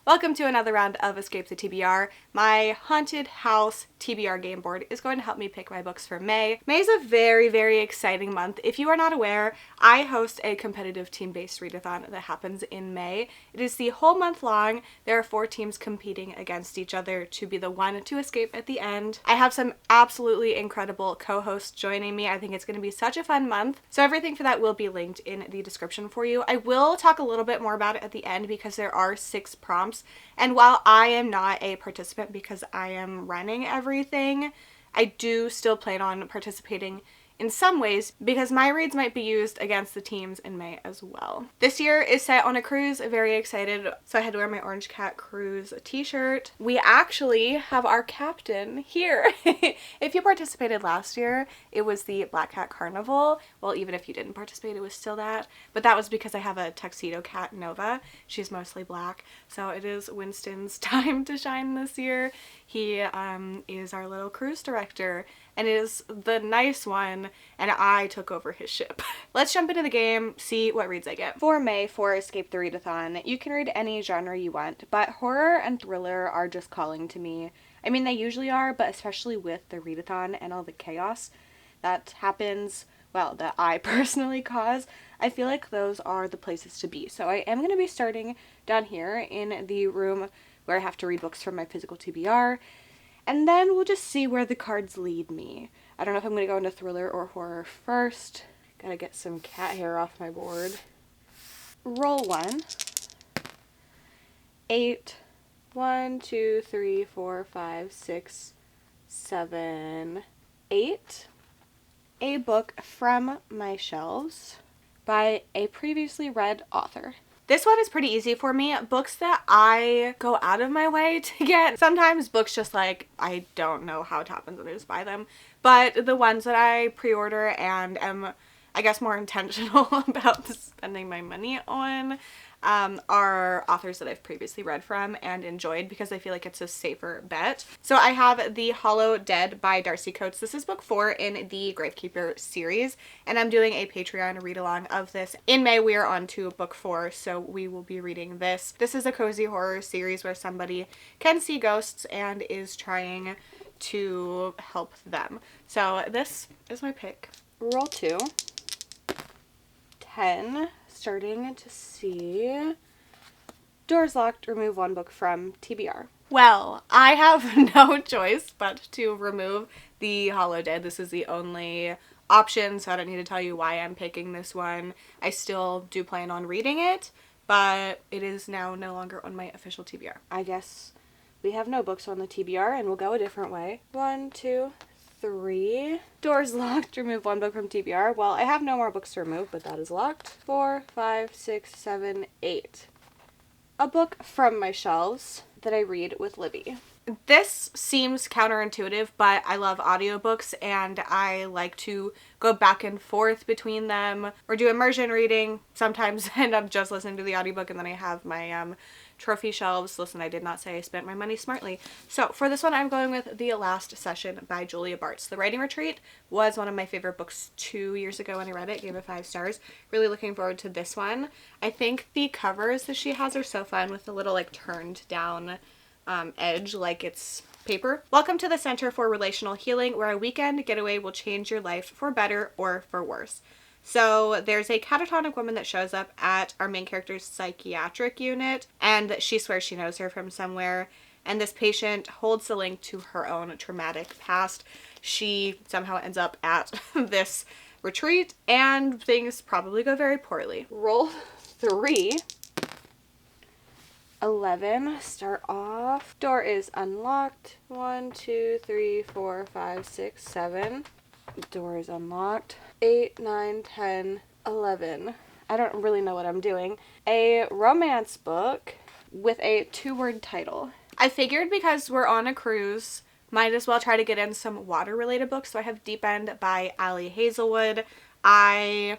Welcome to another round of Escape the TBR. My haunted house TBR game board is going to help me pick my books for May. May is a very, very exciting month. If you are not aware, I host a competitive team-based readathon that happens in May. It is the whole month long. There are 4 teams competing against each other to be the one to escape at the end. I have some absolutely incredible co-hosts joining me. I think it's going to be such a fun month. So everything for that will be linked in the description for you. I will talk a little bit more about it at the end because there are 6 prompts. And while I am not a participant because I am running everything, I do still plan on participating in some ways because my reads might be used against the teams in May as well. This year is set on a cruise, very excited, so I had to wear my Orange Cat Cruise t-shirt. We actually have our captain here. If you participated last year, it was the Black Cat Carnival. Well, even if you didn't participate, it was still that, but that was because I have a tuxedo cat, Nova. She's mostly black, so it is Winston's time to shine this year. He is our little cruise director and is the nice one, and I took over his ship. Let's jump into the game, see what reads I get. For May, for Escape the Readathon, you can read any genre you want, but horror and thriller are just calling to me. I mean, they usually are, but especially with the readathon and all the chaos that happens, well, that I personally cause, I feel like those are the places to be. So I am going to be starting down here in the room where I have to read books from my physical TBR, and then we'll just see where the cards lead me. I don't know if I'm going to go into thriller or horror first. Gotta get some cat hair off my board. Roll 1. 8. 1, 2, 3, 4, 5, 6, 7, 8. A book from my shelves by a previously read author. This one is pretty easy for me. Books that I go out of my way to get. Sometimes books just like, I don't know how it happens and I just buy them. But the ones that I pre-order and am, I guess, more intentional about spending my money on are authors that I've previously read from and enjoyed because I feel like it's a safer bet. So I have The Hollow Dead by Darcy Coates. This is book 4 in the Gravekeeper series, and I'm doing a Patreon read-along of this. In May, we are on to book 4, so we will be reading this. This is a cozy horror series where somebody can see ghosts and is trying to help them. So this is my pick. Roll 2. 10. Starting to see. Doors locked, remove 1 book from TBR. Well, I have no choice but to remove The Hollow Dead. This is the only option, so I don't need to tell you why I'm picking this one. I still do plan on reading it, but it is now no longer on my official TBR. I guess we have no books on the TBR and we'll go a different way. 1, 2, 3. Doors locked, remove 1 book from TBR. Well, I have no more books to remove, but that is locked. 4, 5, 6, 7, 8. A book from my shelves that I read with Libby. This seems counterintuitive, but I love audiobooks and I like to go back and forth between them or do immersion reading. Sometimes end up just listening to the audiobook and then I have my trophy shelves. Listen, I did not say I spent my money smartly. So for this one, I'm going with The Last Session by Julia Bartz. The Writing Retreat was one of my favorite books 2 years ago when I read it. Gave it 5 stars. Really looking forward to this one. I think the covers that she has are so fun with the little like turned down edge like it's paper. Welcome to the Center for Relational Healing, where a weekend getaway will change your life for better or for worse. So there's a catatonic woman that shows up at our main character's psychiatric unit, and she swears she knows her from somewhere, and this patient holds the link to her own traumatic past. She somehow ends up at this retreat, and things probably go very poorly. Roll 3. 11. Start off. Door is unlocked. 1, 2, 3, 4, 5, 6, 7. Door is unlocked. 8, 9, 10, 11. I don't really know what I'm doing. A romance book with a 2-word title. I figured because we're on a cruise, might as well try to get in some water-related books. So I have Deep End by Ali Hazelwood. I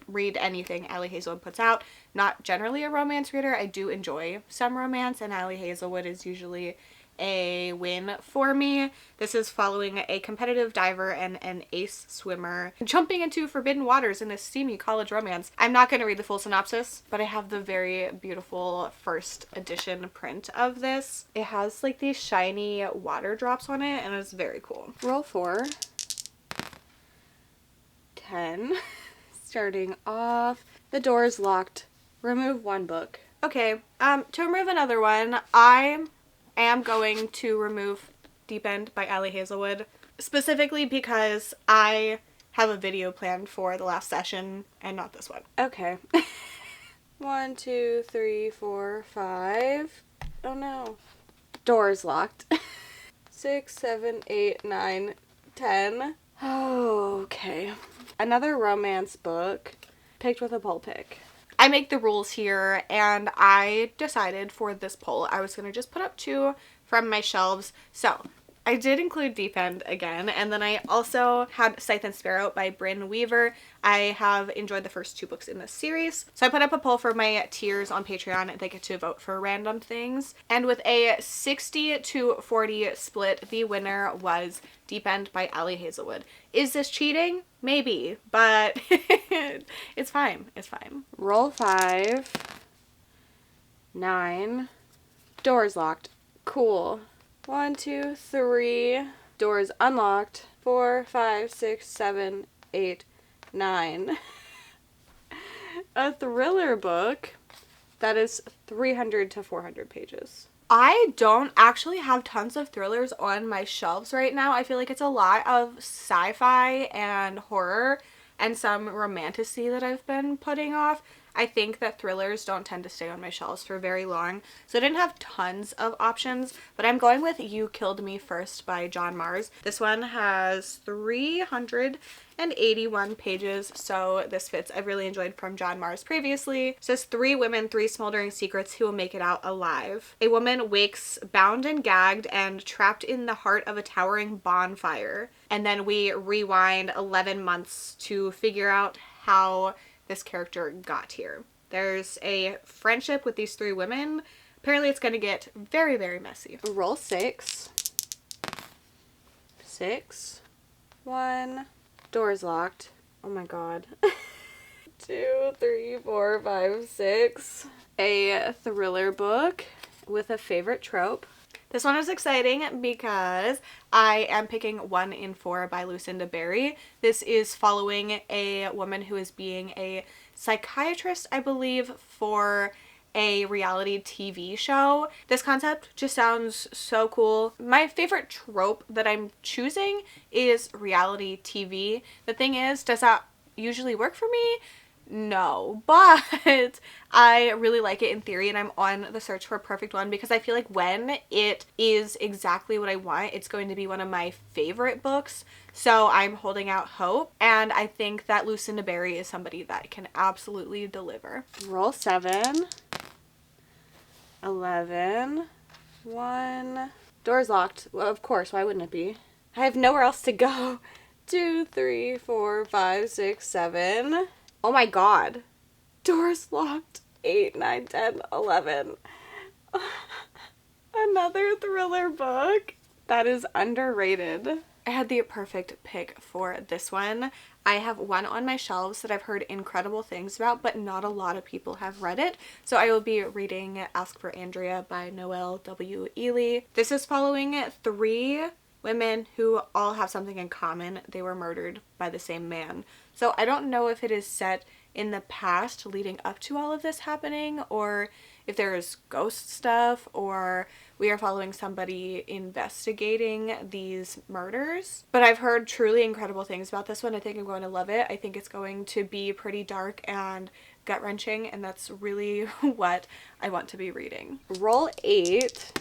read anything Ali Hazelwood puts out. Not generally a romance reader. I do enjoy some romance, and Ali Hazelwood is usually a win for me. This is following a competitive diver and an ace swimmer jumping into forbidden waters in a steamy college romance. I'm not going to read the full synopsis, but I have the very beautiful first edition print of this. It has like these shiny water drops on it and it's very cool. Roll 4. 10. Starting off, the door is locked. Remove 1 book. Okay, to remove another one, I am going to remove Deep End by Allie Hazelwood, specifically because I have a video planned for the last session and not this one. Okay. 1, 2, 3, 4, 5. Oh no. Door's locked. 6, 7, 8, 9, 10. Oh, okay. Another romance book picked with a poll pick. I make the rules here, and I decided for this poll I was going to just put up 2 from my shelves. So I did include Deep End again, and then I also had Scythe and Sparrow by Bryn Weaver. I have enjoyed the first 2 books in this series. So I put up a poll for my tiers on Patreon. They get to vote for random things. And with a 60-40 split, the winner was Deep End by Allie Hazelwood. Is this cheating? Maybe, but it's fine. It's fine. Roll 5. 9. Doors locked. Cool. 1, 2, 3. Doors unlocked. 4, 5, 6, 7, 8, 9. A thriller book that is 300 to 400 pages. I don't actually have tons of thrillers on my shelves right now. I feel like it's a lot of sci-fi and horror and some romantasy that I've been putting off. I think that thrillers don't tend to stay on my shelves for very long, so I didn't have tons of options, but I'm going with You Killed Me First by John Mars. This one has 381 pages, so this fits. I've really enjoyed from John Mars previously. It says 3 women, 3 smoldering secrets who will make it out alive. A woman wakes bound and gagged and trapped in the heart of a towering bonfire. And then we rewind 11 months to figure out how this character got here. There's a friendship with these 3 women. Apparently it's going to get very, very messy. Roll 6. 6. 1. Door's locked. Oh my god. 2, 3, 4, 5, 6. A thriller book with a favorite trope. This one is exciting because I am picking 1 in 4 by Lucinda Berry. This is following a woman who is being a psychiatrist, I believe, for a reality TV show. This concept just sounds so cool. My favorite trope that I'm choosing is reality TV. The thing is, does that usually work for me? No, but I really like it in theory, and I'm on the search for a perfect one because I feel like when it is exactly what I want, it's going to be one of my favorite books. So I'm holding out hope, and I think that Lucinda Berry is somebody that can absolutely deliver. Roll 7. 11. 1. Door's locked. Well, of course, why wouldn't it be? I have nowhere else to go. 2, 3, 4, 5, 6, 7. Oh my god. Doors locked. 8, 9, 10, 11. Another thriller book that is underrated. I had the perfect pick for this one. I have one on my shelves that I've heard incredible things about, but not a lot of people have read it. So I will be reading Ask for Andrea by Noelle W. Ely. This is following 3 women who all have something in common. They were murdered by the same man. So I don't know if it is set in the past leading up to all of this happening, or if there is ghost stuff, or we are following somebody investigating these murders. But I've heard truly incredible things about this one. I think I'm going to love it. I think it's going to be pretty dark and gut-wrenching, and that's really what I want to be reading. Roll 8.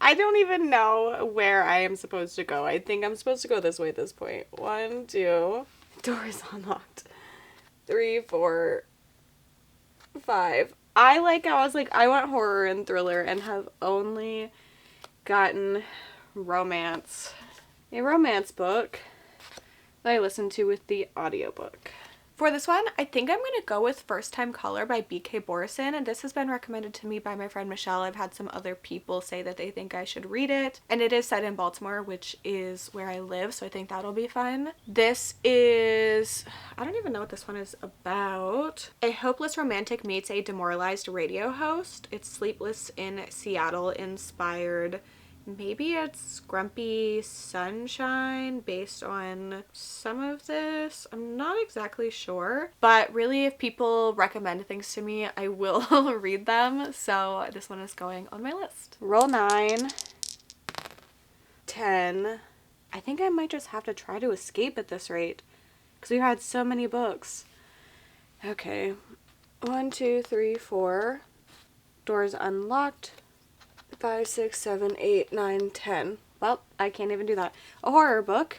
I don't even know where I am supposed to go. I think I'm supposed to go this way at this point. 1, 2. Door is unlocked. 3, 4, 5. I was like, I want horror and thriller and have only gotten romance. A romance book that I listened to with the audiobook. For this one, I think I'm going to go with First Time Caller by B.K. Borison, and this has been recommended to me by my friend Michelle. I've had some other people say that they think I should read it, and it is set in Baltimore, which is where I live, so I think that'll be fun. This is, I don't even know what this one is about. A hopeless romantic meets a demoralized radio host. It's Sleepless in Seattle inspired. Maybe it's Grumpy Sunshine based on some of this. I'm not exactly sure. But really, if people recommend things to me, I will read them. So this one is going on my list. Roll 9. 10. I think I might just have to try to escape at this rate, because we've had so many books. Okay. 1, 2, 3, 4. Doors unlocked. 5, 6, 7, 8, 9, 10. Well, I can't even do that. A horror book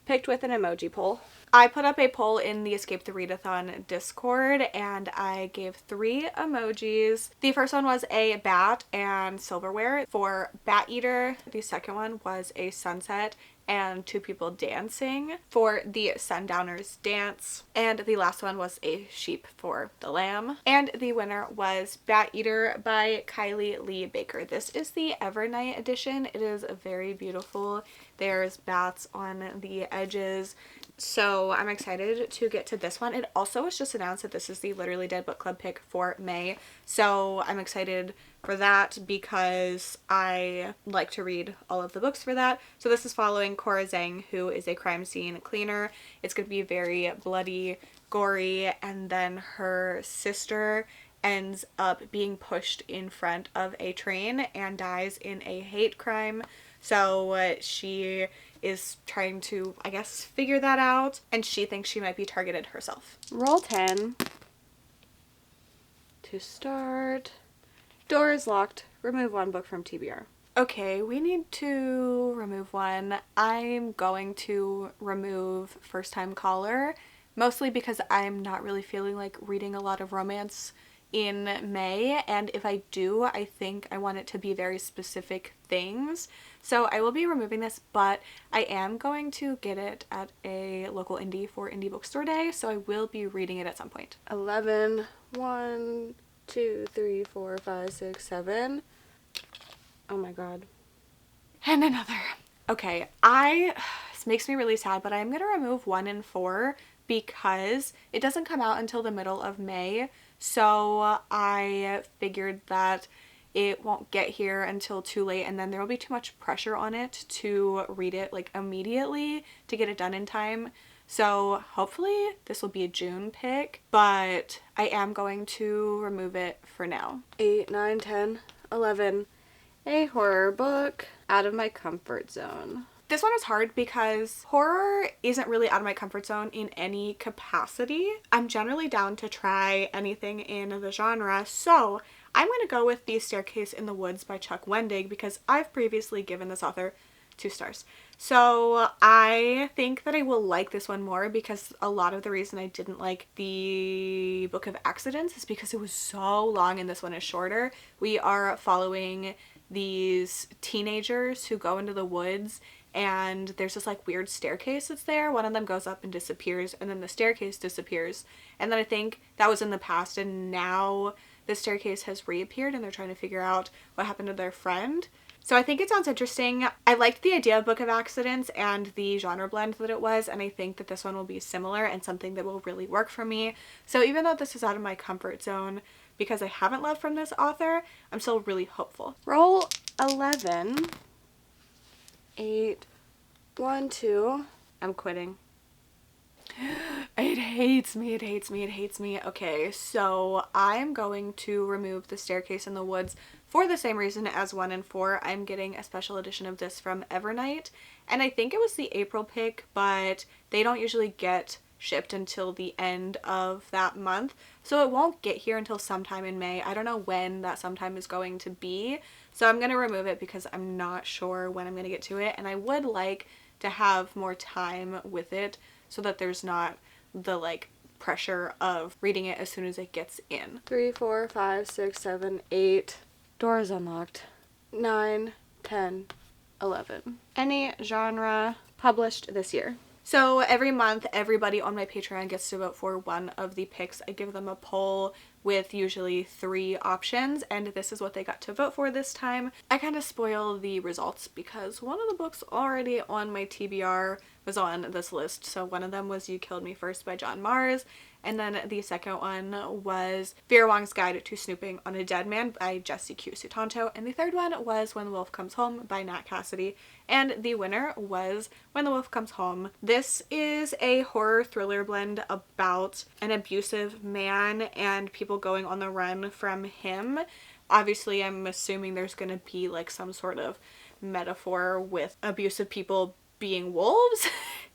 picked with an emoji poll. I put up a poll in the Escape the Readathon Discord, and I gave 3 emojis. The first one was a bat and silverware for Bat Eater. The second one was a sunset and 2 people dancing for the Sundowners Dance. And the last one was a sheep for the lamb. And the winner was Bat Eater by Kylie Lee Baker. This is the Evernight edition. It is very beautiful. There's bats on the edges. So I'm excited to get to this one. It also was just announced that this is the Literally Dead Book Club pick for May. So I'm excited for that because I like to read all of the books for that. So this is following Cora Zhang, who is a crime scene cleaner. It's going to be very bloody, gory, and then her sister ends up being pushed in front of a train and dies in a hate crime. So she is trying to, I guess, figure that out, and she thinks she might be targeted herself. Roll 10 to start. Door is locked. Remove 1 book from TBR. Okay, we need to remove one. I'm going to remove First Time Caller, mostly because I'm not really feeling like reading a lot of romance in May, and if I do, I think I want it to be very specific things. So I will be removing this, but I am going to get it at a local indie for Indie Bookstore Day, so I will be reading it at some point. 11. 1, 2, 3, 4, 5, 6, 7. Oh my god. And another. Okay, this makes me really sad, but I'm going to remove 1 and 4 because it doesn't come out until the middle of May. So I figured that it won't get here until too late, and then there will be too much pressure on it to read it like immediately to get it done in time. So hopefully this will be a June pick, but I am going to remove it for now. 8, 9, 10, 11. A horror book out of my comfort zone. This one is hard because horror isn't really out of my comfort zone in any capacity. I'm generally down to try anything in the genre, so I'm going to go with The Staircase in the Woods by Chuck Wendig because I've previously given this author 2 stars. So I think that I will like this one more because a lot of the reason I didn't like the Book of Accidents is because it was so long and this one is shorter. We are following these teenagers who go into the woods, and there's this like weird staircase that's there. One of them goes up and disappears, and then the staircase disappears. And then I think that was in the past, and now the staircase has reappeared and they're trying to figure out what happened to their friend. So I think it sounds interesting. I liked the idea of Book of Accidents and the genre blend that it was, and I think that this one will be similar and something that will really work for me. So even though this is out of my comfort zone because I haven't loved from this author, I'm still really hopeful. Roll 11. 8, 1, 2. I'm quitting. It hates me, it hates me, it hates me. Okay, so I'm going to remove The Staircase in the Woods for the same reason as 1 and 4. I'm getting a special edition of this from Evernight, and I think it was the April pick, but they don't usually get shipped until the end of that month, so it won't get here until sometime in May. I don't know when that sometime is going to be, so I'm going to remove it because I'm not sure when I'm going to get to it, and I would like to have more time with it so that there's not the like pressure of reading it as soon as it gets in. 3, 4, 5, 6, 7, 8. Door is unlocked. 9, 10, 11. Any genre published this year. So every month, everybody on my Patreon gets to vote for one of the picks. I give them a poll with usually 3 options, and this is what they got to vote for this time. I kind of spoil the results because one of the books already on my TBR was on this list. So one of them was You Killed Me First by John Mars, and then the second one was Vera Wong's Guide to Snooping on a Dead Man by Jessie Q. Sutanto, and the third one was When the Wolf Comes Home by Nat Cassidy, and the winner was When the Wolf Comes Home. This is a horror thriller blend about an abusive man and people going on the run from him. Obviously, I'm assuming there's going to be like some sort of metaphor with abusive people being wolves.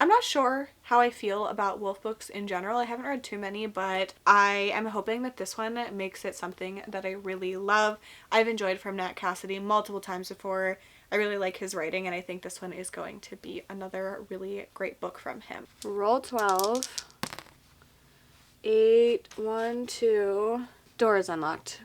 I'm not sure how I feel about wolf books in general. I haven't read too many, but I am hoping that this one makes it something that I really love. I've enjoyed from Nat Cassidy multiple times before. I really like his writing, and I think this one is going to be another really great book from him. Roll 12. 8, 1, 2. Door is unlocked.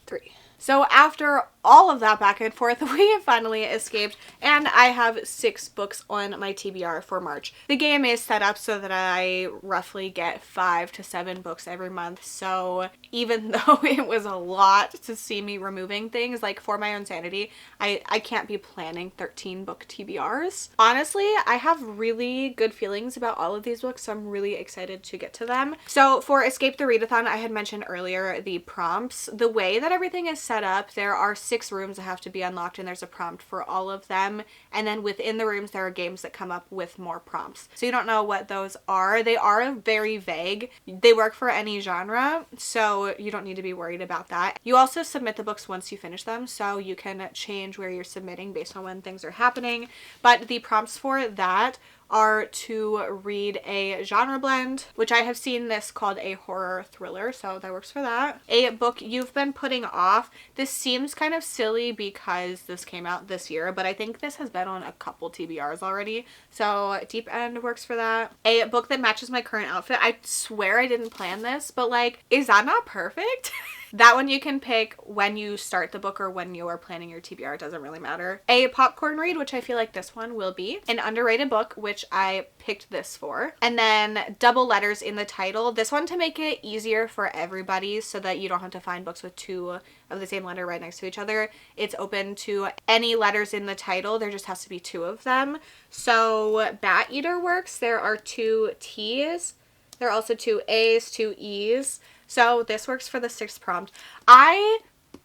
3. So after all of that back and forth, we have finally escaped, and I have 6 books on my TBR for March. The game is set up so that I roughly get 5 to 7 books every month, so even though it was a lot to see me removing things, like for my own sanity, I can't be planning 13 book TBRs. Honestly, I have really good feelings about all of these books, so I'm really excited to get to them. So for Escape the Readathon, I had mentioned earlier the prompts. The way that everything is set up, there are 6 rooms that have to be unlocked, and there's a prompt for all of them, and then within the rooms there are games that come up with more prompts. So you don't know what those are. They are very vague. They work for any genre, so you don't need to be worried about that. You also submit the books once you finish them, so you can change where you're submitting based on when things are happening, but the prompts for that are to read a genre blend, which I have seen this called a horror thriller, so that works for that. A book you've been putting off. This seems kind of silly because this came out this year, but I think this has been on a couple TBRs already, so Deep End works for that. A book that matches my current outfit. I swear I didn't plan this, but like, is that not perfect? That one you can pick when you start the book or when you are planning your TBR. It doesn't really matter. A popcorn read, which I feel like this one will be. An underrated book, which I picked this for. And then double letters in the title. This one to make it easier for everybody so that you don't have to find books with 2 of the same letter right next to each other. It's open to any letters in the title. There just has to be 2 of them. So Bat Eater works. There are 2 T's. There are also 2 A's, 2 E's. So this works for the 6th prompt. I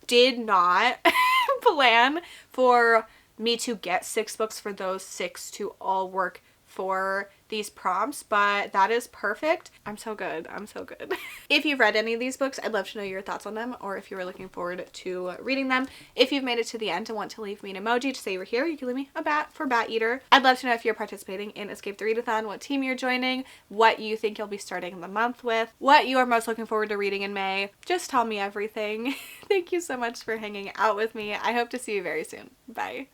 did not plan for me to get 6 books for those 6 to all work for these prompts, but that is perfect. I'm so good. I'm so good. If you've read any of these books, I'd love to know your thoughts on them, or if you were looking forward to reading them. If you've made it to the end and want to leave me an emoji to say you were here, you can leave me a bat for Bat Eater. I'd love to know if you're participating in Escape the Readathon, what team you're joining, what you think you'll be starting the month with, what you are most looking forward to reading in May. Just tell me everything. Thank you so much for hanging out with me. I hope to see you very soon. Bye.